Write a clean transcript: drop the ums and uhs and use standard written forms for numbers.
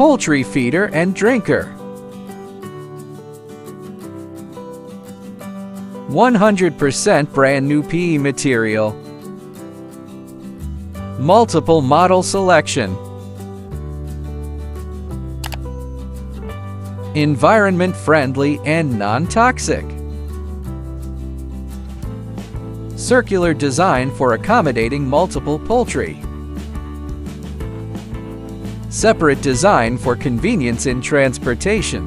Poultry feeder and drinker. 100% brand new PE material. Multiple model selection. Environment friendly and non-toxic. Circular design for accommodating multiple poultry. Separate design for convenience in transportation.